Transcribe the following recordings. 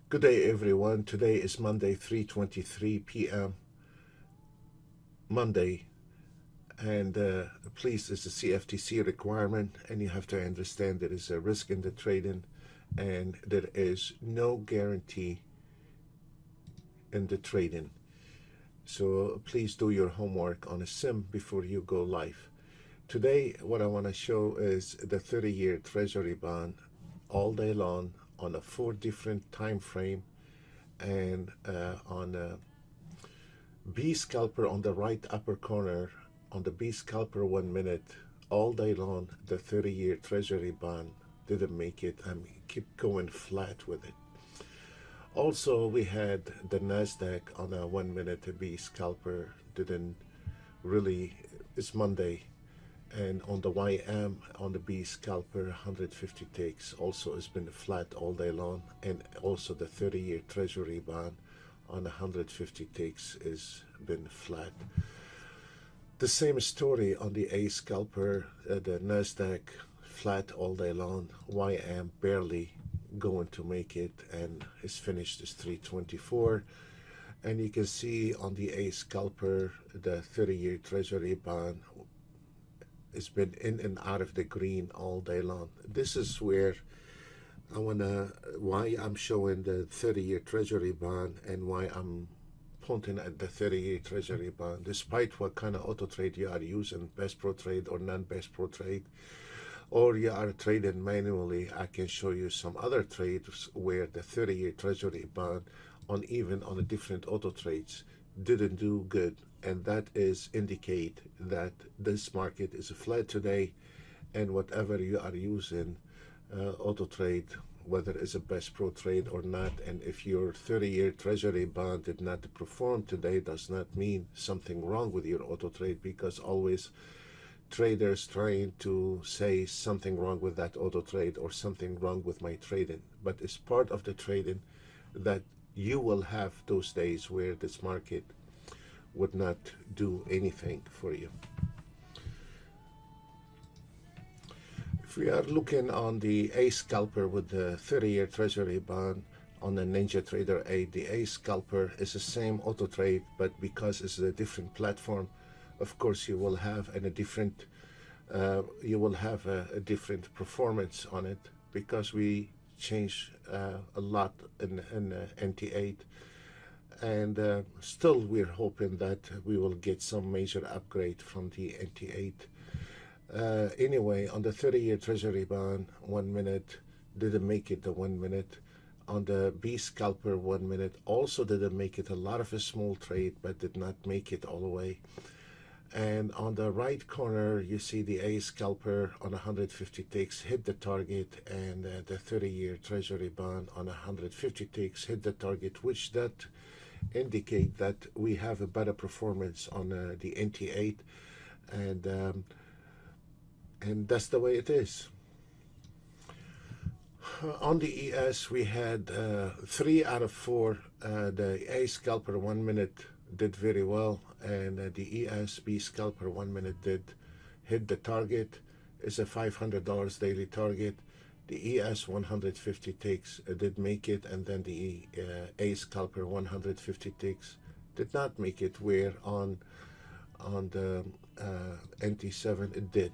Good day, everyone. Today is Monday, 3:23 p.m. Monday, and please, it's a CFTC requirement, and you have to understand there is a risk in the trading, and there is no guarantee in the trading. So please do your homework on a sim before you go live. Today, what I want to show is the 30-year Treasury bond all day long on a 4 different time frame, and on a B scalper on the right upper corner. On the B scalper 1 minute, all day long, the 30-year Treasury bond didn't make it. I mean, keep going flat with it. Also, we had the Nasdaq on a 1 minute B scalper, didn't really. It's Monday, and on the YM on the B scalper 150 ticks also has been flat all day long, and also the 30-year Treasury bond on 150 ticks has been flat. The same story on the A scalper, the Nasdaq flat all day long, YM barely going to make it, and it's finished as 324. And you can see on the A scalper, the 30-year Treasury bond has been in and out of the green all day long. This is where why I'm showing the 30-year Treasury bond, and why I'm pointing at the 30-year Treasury bond, despite what kind of auto trade you are using, best pro trade or non-best pro trade, or you are trading manually. I can show you some other trades where the 30-year Treasury bond on even on the different auto trades didn't do good, and that is indicate that this market is flat today, and whatever you are using auto trade, whether it's a best pro trade or not, and if your 30-year Treasury bond did not perform today, does not mean something wrong with your auto trade, because always traders trying to say something wrong with that auto trade or something wrong with my trading. But it's part of the trading that you will have those days where this market would not do anything for you. If we are looking on the A scalper with the 30-year Treasury bond on the NinjaTrader 8, the A scalper is the same auto trade, but because it's a different platform, of course you will have a different different performance on it, because we change a lot in NT8, and still we're hoping that we will get some major upgrade from the NT8. Anyway, on the 30-year Treasury bond 1 minute didn't make it the 1 minute. On the B scalper 1 minute also didn't make it. A lot of a small trade, but did not make it all the way. And on the right corner, you see the A scalper on 150 ticks hit the target, and the 30-year Treasury bond on 150 ticks hit the target, which that indicate that we have a better performance on the NT8, and that's the way it is. On the ES, we had 3 out of 4. The A scalper 1 minute did very well, and the ESB scalper 1 minute did hit the target. It's a $500 daily target. The ES 150 ticks did make it, and then the A scalper 150 ticks did not make it, where on the NT7 it did.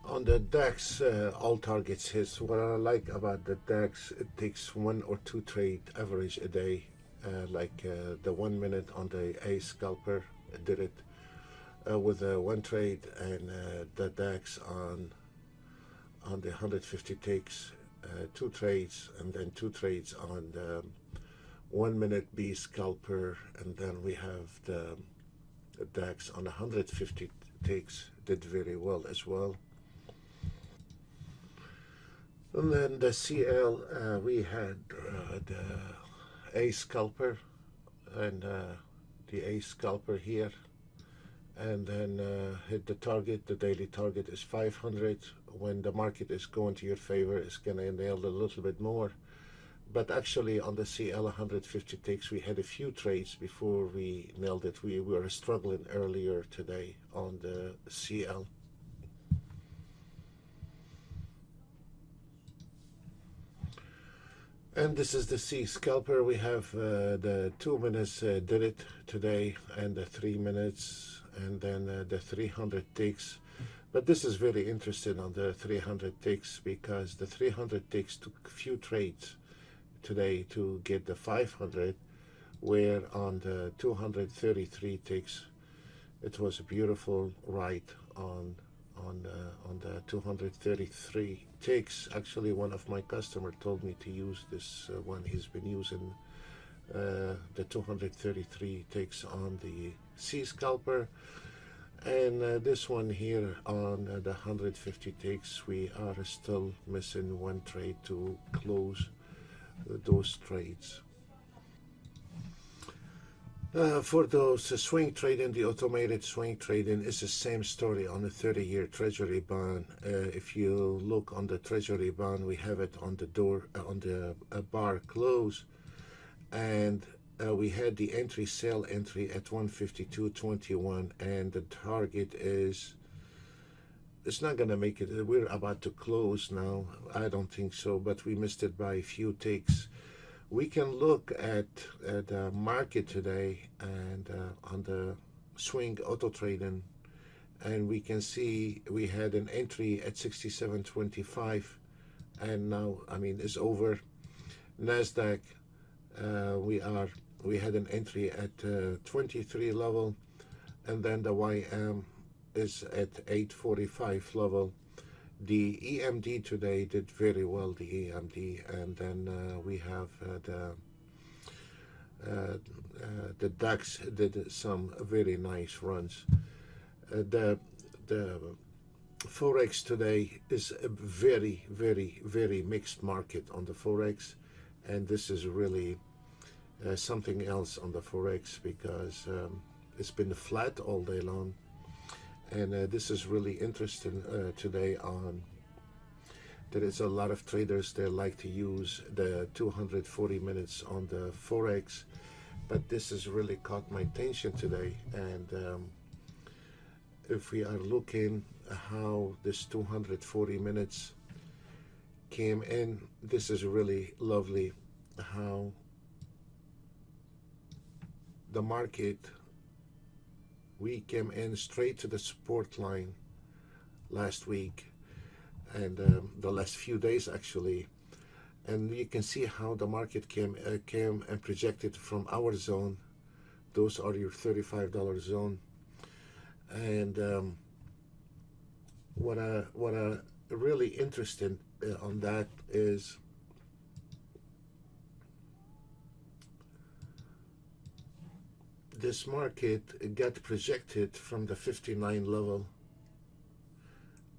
On the DAX, all targets hits. What I like about the DAX, it takes 1 or 2 trade average a day, like the 1 minute on the A scalper did it with 1 trade, and the DAX on the 150 takes 2 trades, and then 2 trades on the 1 minute B scalper, and then we have the DAX on 150 takes did very well as well. And then the CL, we had the A scalper, and the A scalper here, and then hit the target. The daily target is 500. When the market is going to your favor, it's going to nail a little bit more. But actually on the CL 150 ticks, we had a few trades before we nailed it. We were struggling earlier today on the CL. And this is the C scalper. We have the 2 minutes did it today, and the 3 minutes, and then the 300 ticks. But this is very interesting on the 300 ticks, because the 300 ticks took a few trades today to get the 500, where on the 233 ticks it was a beautiful ride on the 233 ticks. Actually, one of my customers told me to use this one. He's been using the 233 ticks on the C scalper, and this one here on the 150 ticks, we are still missing one trade to close those trades. For those swing trading, the automated swing trading is the same story on the 30-year Treasury bond. If you look on the Treasury bond, we have it on the door, on the bar close, and we had the entry sale entry at 152.21, and the target is, it's not gonna make it. We're about to close now. I don't think so, but we missed it by a few ticks. We can look at the market today and on the swing auto trading, and we can see we had an entry at 67.25, and now, I mean, it's over. Nasdaq, we had an entry at 23 level, and then the YM is at 845 level. The EMD today did very well, the EMD, and then we have the DAX did some very nice runs. The Forex today is a very, very, very mixed market on the Forex, and this is really something else on the Forex, because it's been flat all day long. And this is really interesting today on, there is a lot of traders that like to use the 240 minutes on the Forex, but this has really caught my attention today. And if we are looking how this 240 minutes came in, this is really lovely how the market, we came in straight to the support line last week, and the last few days actually, and you can see how the market came and projected from our zone. Those are your $35 zone, and what I really interested on that is this market got projected from the 59 level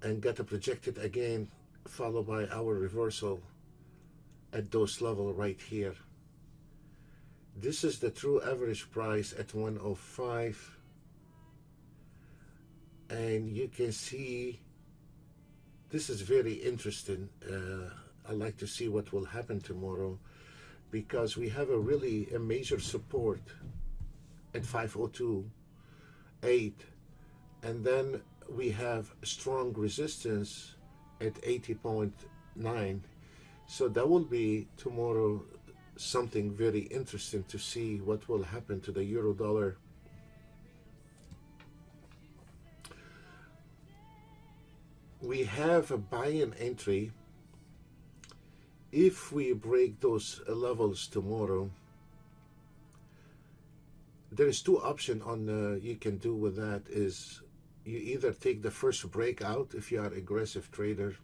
and got projected again, followed by our reversal at those level right here. This is the true average price at 105, and you can see this is very interesting. I like to see what will happen tomorrow, because we have a major support at 502.8, and then we have strong resistance at 80.9. So that will be tomorrow something very interesting to see what will happen to the euro dollar. We have a buy-in entry. If we break those levels tomorrow, there is two options on you can do with that. Is you either take the first breakout if you are aggressive trader,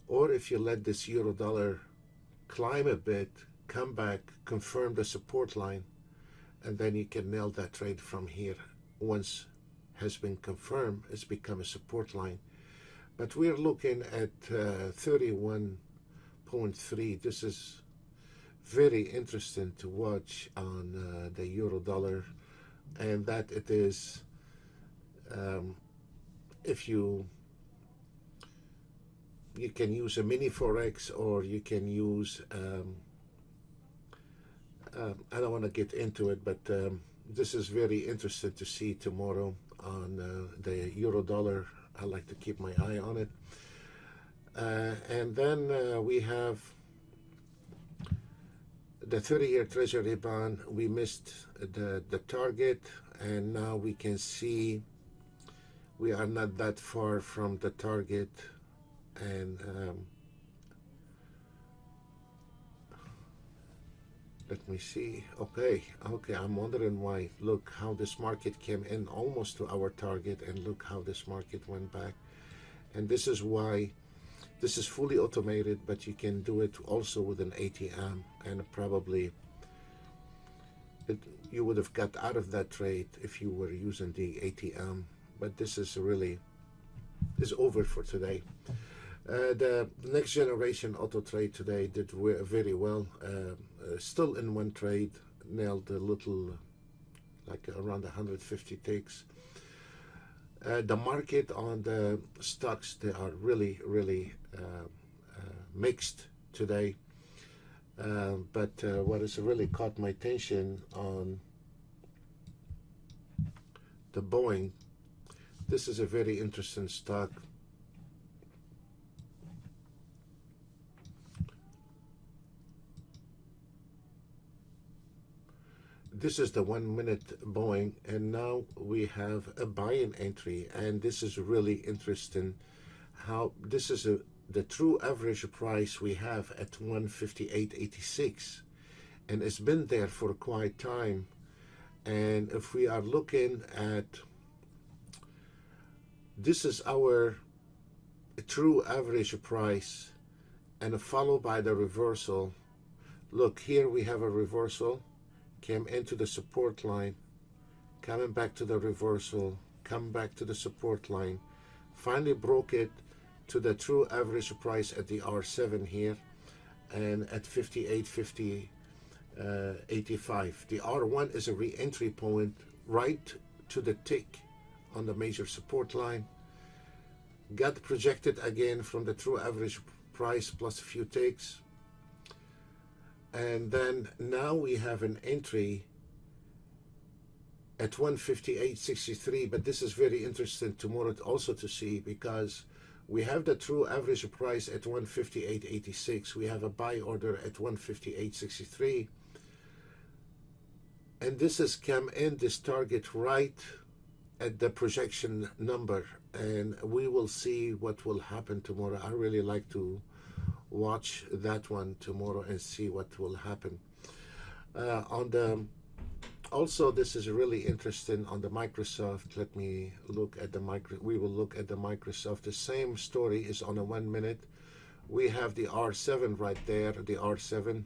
or if you let this euro dollar climb a bit, come back, confirm the support line, and then you can nail that trade from here. Once has been confirmed, it's become a support line. But we're looking at 31.3. This is very interesting to watch on the euro dollar, and that it is, if you can use a mini forex, or you can use I don't want to get into it, but this is very interesting to see tomorrow on the euro dollar. I like to keep my eye on it. And then we have the 30-year treasury bond, we missed the target, and now we can see we are not that far from the target. And let me see. Okay, I'm wondering why. Look how this market came in almost to our target, and look how this market went back. And this is why this is fully automated, but you can do it also with an ATM, and probably you would have got out of that trade if you were using the ATM. But this is really over for today. The next generation auto trade today did very well. Still in one trade, nailed a little, like around 150 ticks. The market on the stocks, they are really mixed today. But what has really caught my attention on the Boeing, this is a very interesting stock. This is the 1 minute Boeing, and now we have a buying entry, and this is really interesting how this is the true average price we have at 158.86, and it's been there for quite time. And if we are looking at, this is our true average price, and followed by the reversal. Look, here we have a reversal, came into the support line, coming back to the reversal, come back to the support line, finally broke it to the true average price at the R7 here, and at 58.85. The R1 is a re-entry point right to the tick on the major support line. Got projected again from the true average price plus a few ticks. And then now we have an entry at 158.63, but this is very interesting tomorrow also to see, because we have the true average price at 158.86. We have a buy order at 158.63. And this has come in, this target, right at the projection number. And we will see what will happen tomorrow. I really like to watch that one tomorrow and see what will happen. Also, this is really interesting on the Microsoft. Let me look at we will look at the Microsoft. The same story is on a 1 minute. We have the R7 right there, the R7,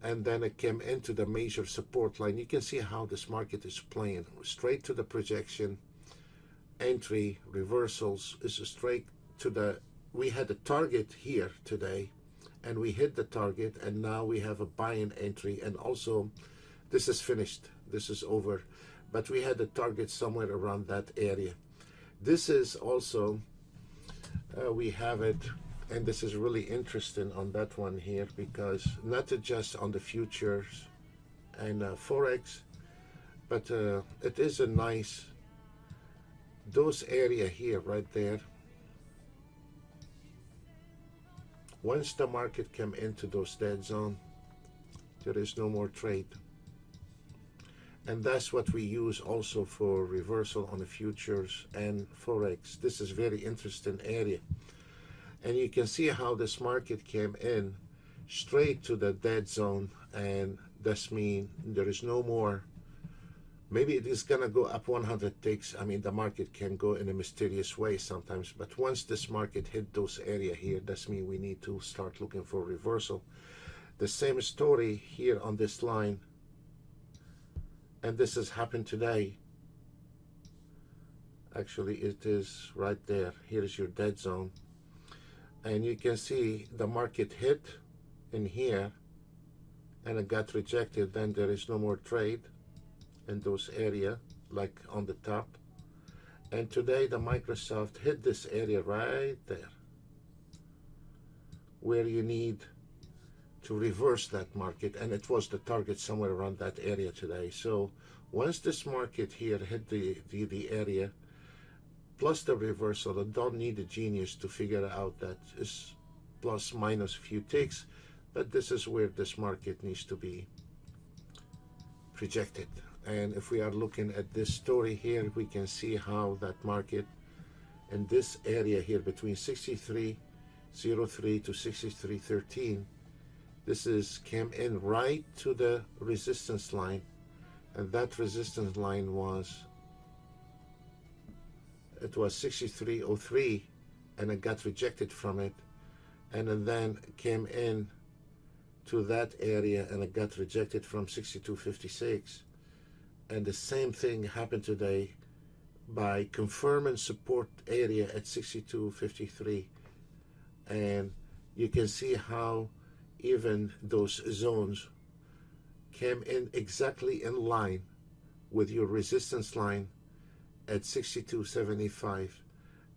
and then it came into the major support line. You can see how this market is playing straight to the projection, entry, reversals is straight to the, we had a target here today, and we hit the target, and now we have a buying entry, and also this is finished, this is over, but we had a target somewhere around that area. This is also, we have it, and this is really interesting on that one here, because not just on the futures and Forex, but it is a nice, those area here, right there. Once the market came into those dead zone, there is no more trade. And that's what we use also for reversal on the futures and Forex. This is very interesting area. And you can see how this market came in straight to the dead zone, and that's mean there is no more. Maybe it is gonna go up 100 ticks. I mean, the market can go in a mysterious way sometimes, but once this market hit those area here, that's mean we need to start looking for reversal. The same story here on this line, and this has happened today. Actually, it is right there. Here is your dead zone, and you can see the market hit in here, and it got rejected. Then there is no more trade in those area, like on the top. And today the Microsoft hit this area right there, where you need to reverse that market, and it was the target somewhere around that area today. So once this market here hit the area plus the reversal, I don't need a genius to figure out that it's plus minus a few ticks. But this is where this market needs to be projected. And if we are looking at this story here, we can see how that market in this area here between 63.03 to 63.13, this is came in right to the resistance line, and that resistance line was 63.03, and it got rejected from it, and then came in to that area and it got rejected from 62.56. And the same thing happened today by confirming support area at 62.53. And you can see how even those zones came in exactly in line with your resistance line at 62.75.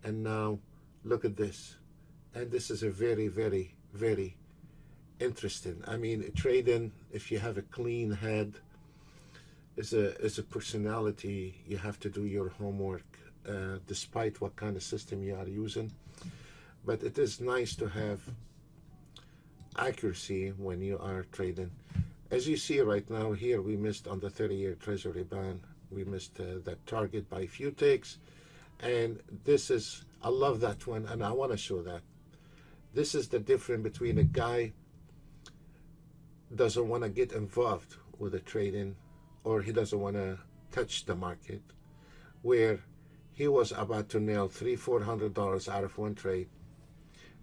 And now look at this. And this is a very, very, very interesting. I mean, trading, if you have a clean head, is a personality. You have to do your homework, despite what kind of system you are using. But it is nice to have accuracy when you are trading. As you see right now here, we missed on the 30-year Treasury bond. We missed that target by a few ticks. And this is, I love that one, and I want to show that. This is the difference between a guy doesn't want to get involved with the trading, or he doesn't want to touch the market, where he was about to nail $300-400 out of one trade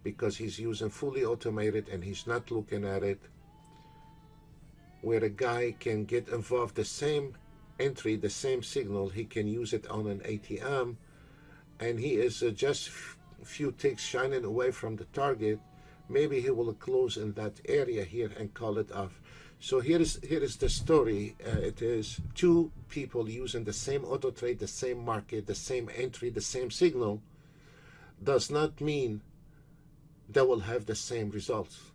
because he's using fully automated and he's not looking at it, where a guy can get involved, the same entry, the same signal, he can use it on an ATM, and he is just a few ticks shining away from the target. Maybe he will close in that area here and call it off. So here is the story. It is two people using the same auto trade, the same market, the same entry, the same signal, does not mean they will have the same results.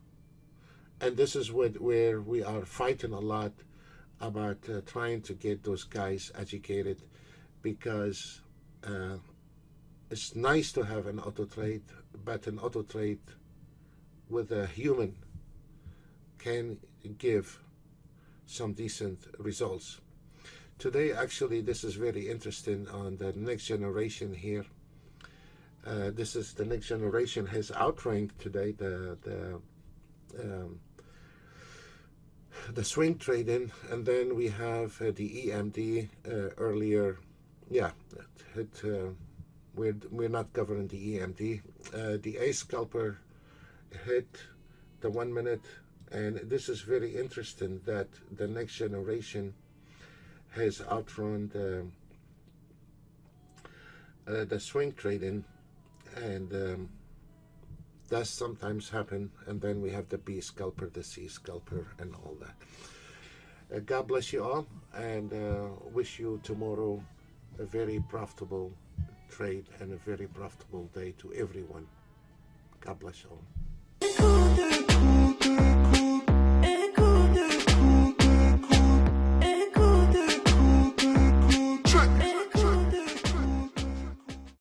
And this is where we are fighting a lot about trying to get those guys educated, because it's nice to have an auto trade, but an auto trade with a human can give some decent results. Today, actually, this is very interesting on the next generation here. This is the next generation has outranked today the swing trading, and then we have the EMD earlier. Yeah, we're not covering the EMD. The A scalper hit the 1 minute, and this is very interesting that the next generation has outrun the swing trading, and does sometimes happen. And then we have the B scalper, the C scalper, and all that. God bless you all, and wish you tomorrow a very profitable trade and a very profitable day to everyone. God bless you all.